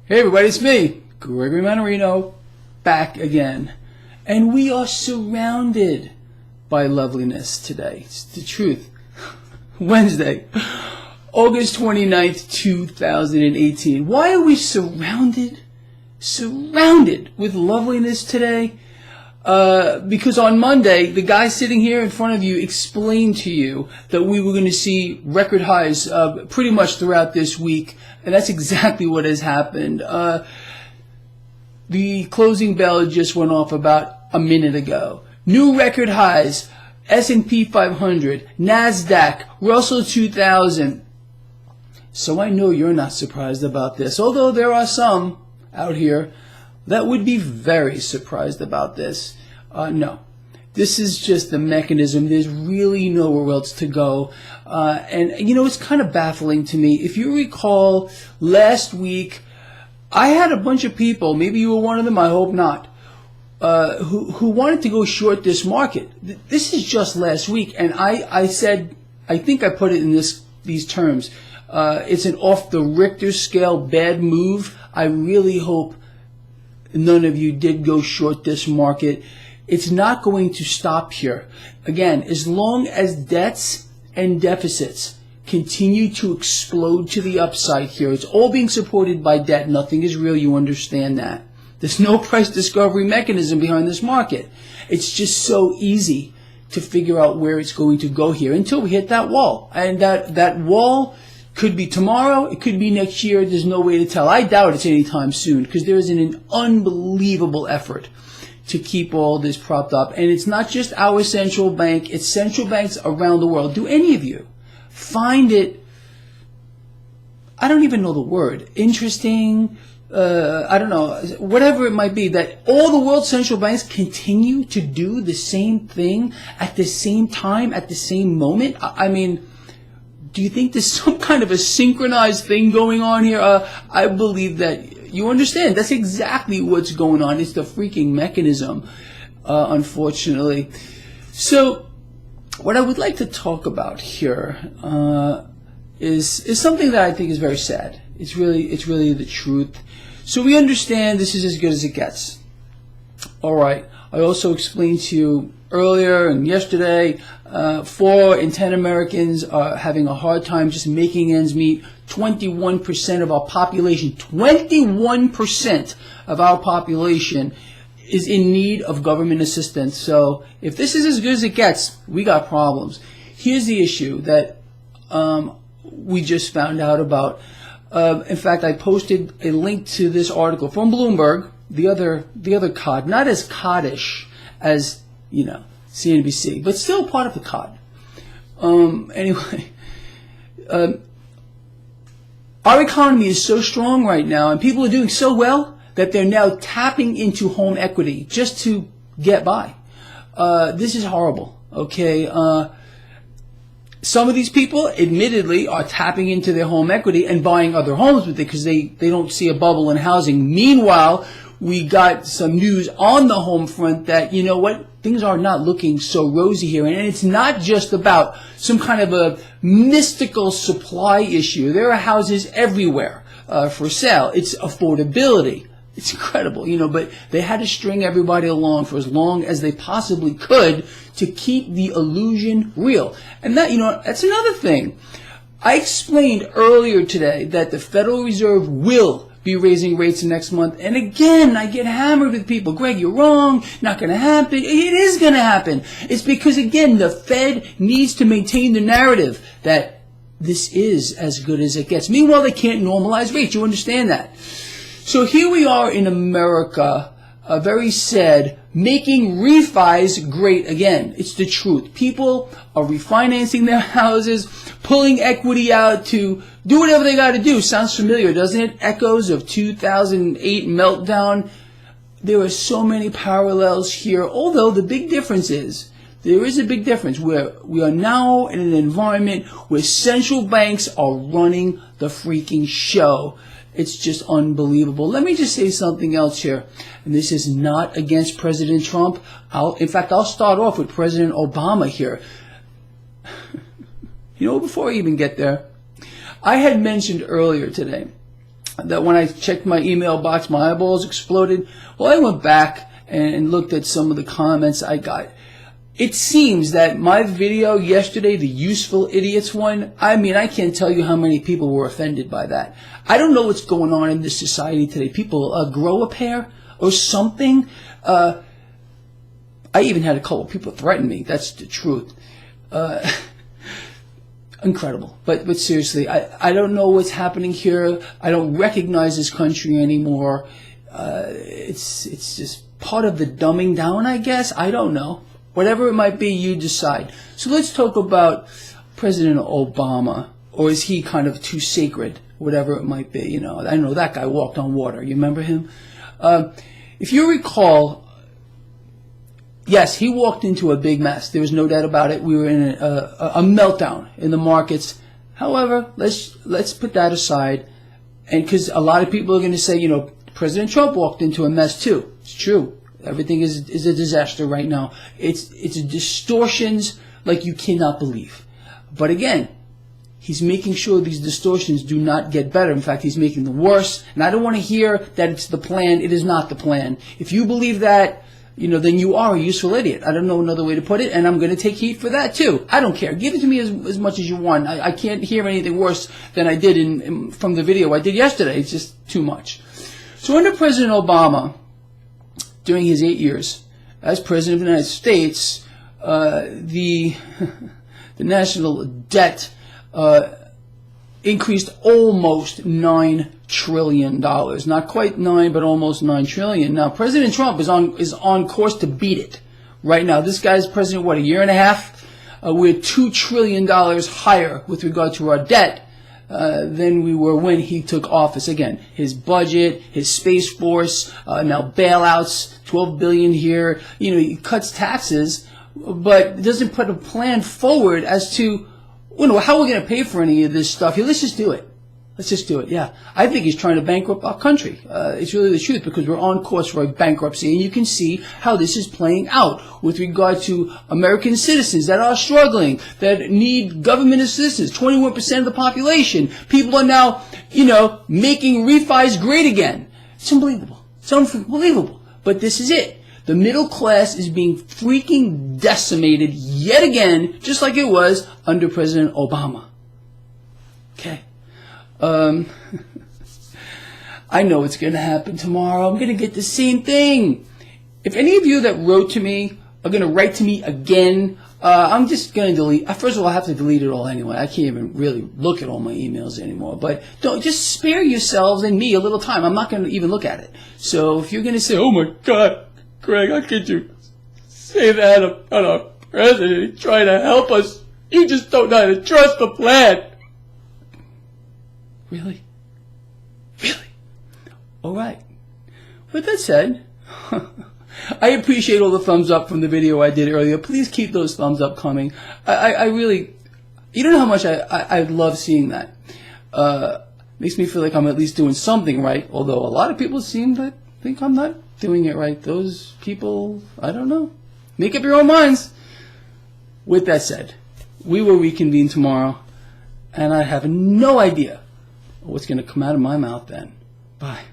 Hey everybody, it's me, Gregory Mannarino, back again. And we are surrounded by loveliness today. It's the truth. Wednesday, August 29th, 2018. Why are we surrounded with loveliness today? Because on Monday, the guy sitting here in front of you explained to you that we were going to see record highs pretty much throughout this week, and that's exactly what has happened. The closing bell just went off about a minute ago. New record highs, S&P 500, NASDAQ, Russell 2000. So I know you're not surprised about this, although there are some out here that would be very surprised about this. No, this is just the mechanism. There's really nowhere else to go. And you know, it's kind of baffling to me. If you recall, last week, I had a bunch of people, maybe you were one of them, I hope not, who wanted to go short this market. This is just last week, and I said, I think I put it in these terms. It's an off the Richter scale bad move. I really hope none of you did go short this market. It's not going to stop here. Again, as long as debts and deficits continue to explode to the upside here, it's all being supported by debt. Nothing is real. You understand that. There's no price discovery mechanism behind this market. It's just so easy to figure out where it's going to go here until we hit that wall. And that wall could be tomorrow, it could be next year, there's no way to tell. I doubt it's anytime soon because there is an unbelievable effort to keep all this propped up. And it's not just our central bank, it's central banks around the world. Do any of you find it, I don't even know the word, interesting, I don't know, whatever it might be, that all the world's central banks continue to do the same thing at the same time, at the same moment? I mean, do you think there's some kind of a synchronized thing going on here? I believe that you understand. That's exactly what's going on. It's the freaking mechanism, unfortunately. So what I would like to talk about here is something that I think is very sad. It's really the truth. So we understand this is as good as it gets. All right. I also explained to you earlier and yesterday, 4 in 10 Americans are having a hard time just making ends meet. 21% of our population, 21% of our population is in need of government assistance. So if this is as good as it gets, we got problems. Here's the issue that we just found out about. In fact, I posted a link to this article from Bloomberg, the other cod, not as coddish as, you know, CNBC, but still part of the cod. Anyway, our economy is so strong right now, and people are doing so well that they're now tapping into home equity just to get by. This is horrible, okay? Some of these people, admittedly, are tapping into their home equity and buying other homes with it because they don't see a bubble in housing. Meanwhile, we got some news on the home front that, you know what, things are not looking so rosy here. And it's not just about some kind of a mystical supply issue. There are houses everywhere for sale. It's affordability. It's incredible, you know, but they had to string everybody along for as long as they possibly could to keep the illusion real. And that, you know, that's another thing. I explained earlier today that the Federal Reserve will be raising rates next month. And again, I get hammered with people. Greg, you're wrong. Not going to happen. It is going to happen. It's because, again, the Fed needs to maintain the narrative that this is as good as it gets. Meanwhile, they can't normalize rates. You understand that? So here we are in America, very sad, making refis great again. It's the truth. People are refinancing their houses, pulling equity out to do whatever they got to do. Sounds familiar, doesn't it? Echoes of 2008 meltdown. There are so many parallels here, although the big difference is, there is a big difference where we are now in an environment where central banks are running the freaking show. It's just unbelievable. Let me just say something else here. And this is not against President Trump. In fact, I'll start off with President Obama here. You know, before I even get there, I had mentioned earlier today that when I checked my email box, my eyeballs exploded. Well, I went back and looked at some of the comments I got. It seems that my video yesterday, the useful idiots one, I mean, I can't tell you how many people were offended by that. I don't know what's going on in this society today. People grow a pair or something. I even had a couple of people threaten me. That's the truth. Incredible. But seriously, I don't know what's happening here. I don't recognize this country anymore. It's just part of the dumbing down, I guess. I don't know. Whatever it might be, you decide. So let's talk about President Obama. Or is he kind of too sacred? Whatever it might be. You know, I know that guy walked on water. You remember him? If you recall, yes, he walked into a big mess. There was no doubt about it. We were in a meltdown in the markets. However, let's put that aside. And because a lot of people are going to say, you know, President Trump walked into a mess too. It's true. Everything is a disaster right now. It's distortions like you cannot believe. But again, he's making sure these distortions do not get better. In fact, he's making them worse. And I don't want to hear that it's the plan. It is not the plan. If you believe that, you know, then you are a useful idiot. I don't know another way to put it, and I'm going to take heat for that too. I don't care. Give it to me as much as you want. I can't hear anything worse than I did from the video I did yesterday. It's just too much. So under President Obama, during his 8 years as President of the United States, the national debt increased almost $9 trillion. Not quite 9, but almost $9 trillion. Now, President Trump is on course to beat it right now. This guy's president, what, a year and a half? We're $2 trillion higher with regard to our debt than we were when he took office. Again, his budget, his Space Force, now bailouts, $12 billion here. You know, he cuts taxes, but doesn't put a plan forward as to, you know, how we're going to pay for any of this stuff. Here, let's just do it. Let's just do it, yeah. I think he's trying to bankrupt our country. It's really the truth, because we're on course for a bankruptcy, and you can see how this is playing out with regard to American citizens that are struggling, that need government assistance. 21% of the population. People are now, you know, making refis great again. It's unbelievable. It's unbelievable. But this is it. The middle class is being freaking decimated yet again, just like it was under President Obama. Okay. I know it's going to happen tomorrow. I'm going to get the same thing. If any of you that wrote to me are going to write to me again, I'm just going to delete. First of all, I have to delete it all anyway. I can't even really look at all my emails anymore. But don't just spare yourselves and me a little time. I'm not going to even look at it. So if you're going to say, "Oh my God, Greg, how could you say that about our president trying to help us? You just don't know how to trust the plan." Really? Really? All right. With that said, I appreciate all the thumbs up from the video I did earlier. Please keep those thumbs up coming. I really, you don't know how much I love seeing that. Makes me feel like I'm at least doing something right, although a lot of people seem to think I'm not doing it right. Those people, I don't know. Make up your own minds. With that said, we will reconvene tomorrow, and I have no idea what's going to come out of my mouth then. Bye.